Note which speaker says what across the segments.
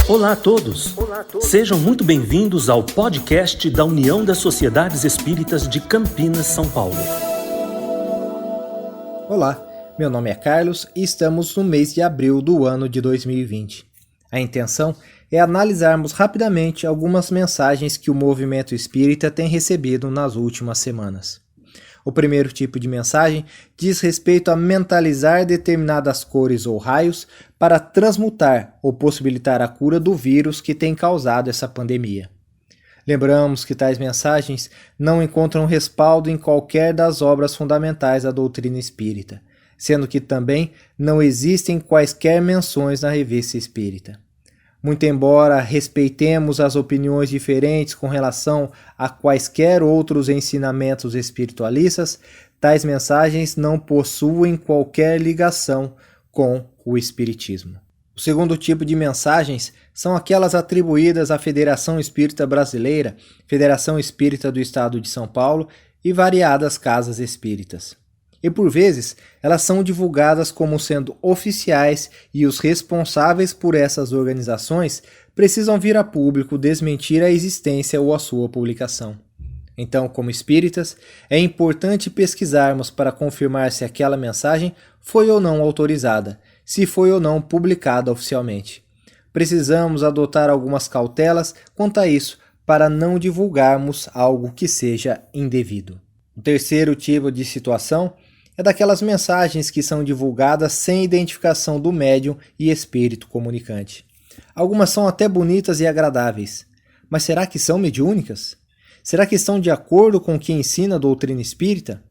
Speaker 1: Olá a todos! Sejam muito bem-vindos ao podcast da União das Sociedades Espíritas de Campinas, São Paulo.
Speaker 2: Olá, meu nome é Carlos e estamos no mês de abril do ano de 2020. A intenção é analisarmos rapidamente algumas mensagens que o movimento espírita tem recebido nas últimas semanas. O primeiro tipo de mensagem diz respeito a mentalizar determinadas cores ou raios para transmutar ou possibilitar a cura do vírus que tem causado essa pandemia. Lembramos que tais mensagens não encontram respaldo em qualquer das obras fundamentais da doutrina espírita, sendo que também não existem quaisquer menções na revista espírita. Muito embora respeitemos as opiniões diferentes com relação a quaisquer outros ensinamentos espiritualistas, tais mensagens não possuem qualquer ligação com o espiritismo. O segundo tipo de mensagens são aquelas atribuídas à Federação Espírita Brasileira, Federação Espírita do Estado de São Paulo e variadas casas espíritas. E por vezes, elas são divulgadas como sendo oficiais e os responsáveis por essas organizações precisam vir a público desmentir a existência ou a sua publicação. Então, como espíritas, é importante pesquisarmos para confirmar se aquela mensagem foi ou não autorizada, se foi ou não publicada oficialmente. Precisamos adotar algumas cautelas quanto a isso para não divulgarmos algo que seja indevido. O terceiro tipo de situação é daquelas mensagens que são divulgadas sem identificação do médium e espírito comunicante. Algumas são até bonitas e agradáveis, mas será que são mediúnicas? Será que estão de acordo com o que ensina a doutrina espírita?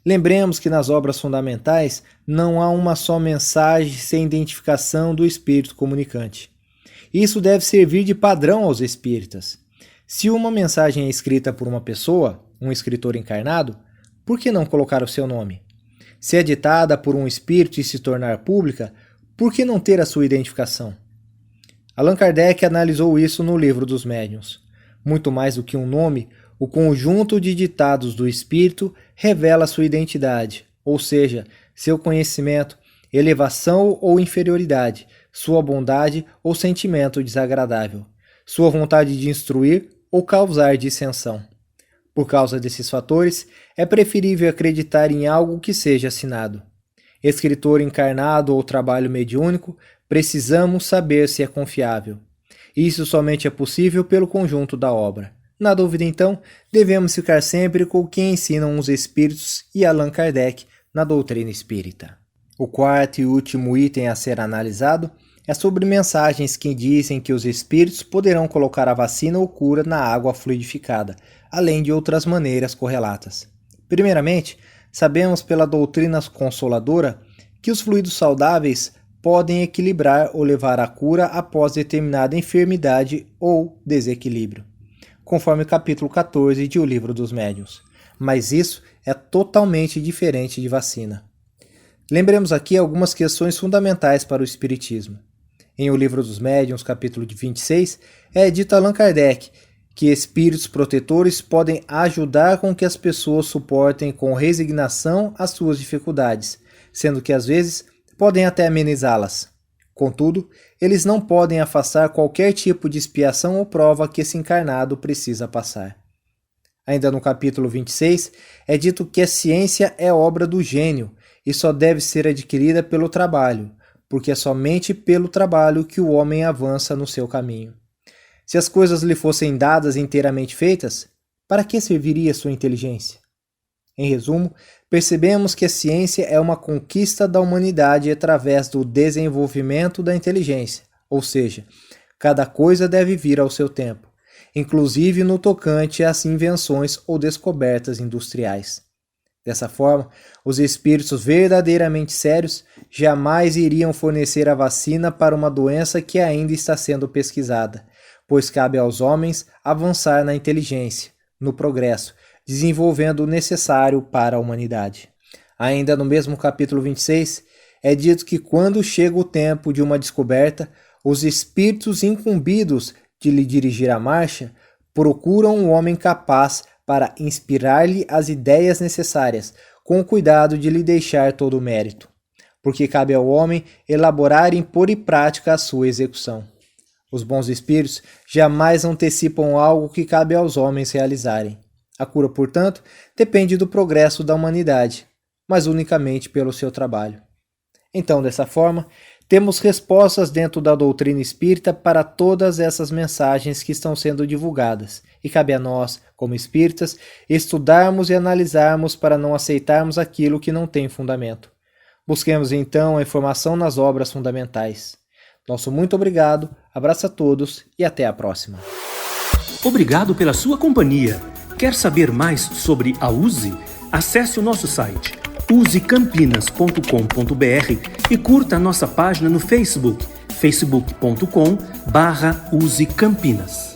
Speaker 2: Lembremos que nas obras fundamentais não há uma só mensagem sem identificação do espírito comunicante. Isso deve servir de padrão aos espíritas. Se uma mensagem é escrita por uma pessoa, um escritor encarnado, por que não colocar o seu nome? Se é ditada por um espírito e se tornar pública, por que não ter a sua identificação? Allan Kardec analisou isso no Livro dos Médiuns. Muito mais do que um nome, o conjunto de ditados do espírito revela sua identidade, ou seja, seu conhecimento, elevação ou inferioridade, sua bondade ou sentimento desagradável, sua vontade de instruir ou causar dissensão. Por causa desses fatores, é preferível acreditar em algo que seja assinado. Escritor encarnado ou trabalho mediúnico, precisamos saber se é confiável. Isso somente é possível pelo conjunto da obra. Na dúvida, então, devemos ficar sempre com o que ensinam os espíritos e Allan Kardec na doutrina espírita. O quarto e último item a ser analisado é sobre mensagens que dizem que os espíritos poderão colocar a vacina ou cura na água fluidificada, além de outras maneiras correlatas. Primeiramente, sabemos pela doutrina consoladora que os fluidos saudáveis podem equilibrar ou levar à cura após determinada enfermidade ou desequilíbrio, conforme o capítulo 14 de O Livro dos Médiuns. Mas isso é totalmente diferente de vacina. Lembremos aqui algumas questões fundamentais para o espiritismo. Em O Livro dos Médiuns, capítulo 26, é dito a Allan Kardec que espíritos protetores podem ajudar com que as pessoas suportem com resignação as suas dificuldades, sendo que às vezes podem até amenizá-las. Contudo, eles não podem afastar qualquer tipo de expiação ou prova que esse encarnado precisa passar. Ainda no capítulo 26, é dito que a ciência é obra do gênio e só deve ser adquirida pelo trabalho, porque é somente pelo trabalho que o homem avança no seu caminho. Se as coisas lhe fossem dadas inteiramente feitas, para que serviria sua inteligência? Em resumo, percebemos que a ciência é uma conquista da humanidade através do desenvolvimento da inteligência, ou seja, cada coisa deve vir ao seu tempo, inclusive no tocante às invenções ou descobertas industriais. Dessa forma, os espíritos verdadeiramente sérios jamais iriam fornecer a vacina para uma doença que ainda está sendo pesquisada, pois cabe aos homens avançar na inteligência, no progresso, desenvolvendo o necessário para a humanidade. Ainda no mesmo capítulo 26, é dito que quando chega o tempo de uma descoberta, os espíritos incumbidos de lhe dirigir a marcha procuram um homem capaz para inspirar-lhe as ideias necessárias, com o cuidado de lhe deixar todo o mérito, porque cabe ao homem elaborar e pôr em prática a sua execução. Os bons espíritos jamais antecipam algo que cabe aos homens realizarem. A cura, portanto, depende do progresso da humanidade, mas unicamente pelo seu trabalho. Então, dessa forma, temos respostas dentro da doutrina espírita para todas essas mensagens que estão sendo divulgadas, e cabe a nós, como espíritas, estudarmos e analisarmos para não aceitarmos aquilo que não tem fundamento. Busquemos então a informação nas obras fundamentais. Nosso muito obrigado, abraço a todos e até a próxima.
Speaker 1: Obrigado pela sua companhia. Quer saber mais sobre a USE? Acesse o nosso site usecampinas.com.br e curta a nossa página no Facebook, facebook.com/usecampinas.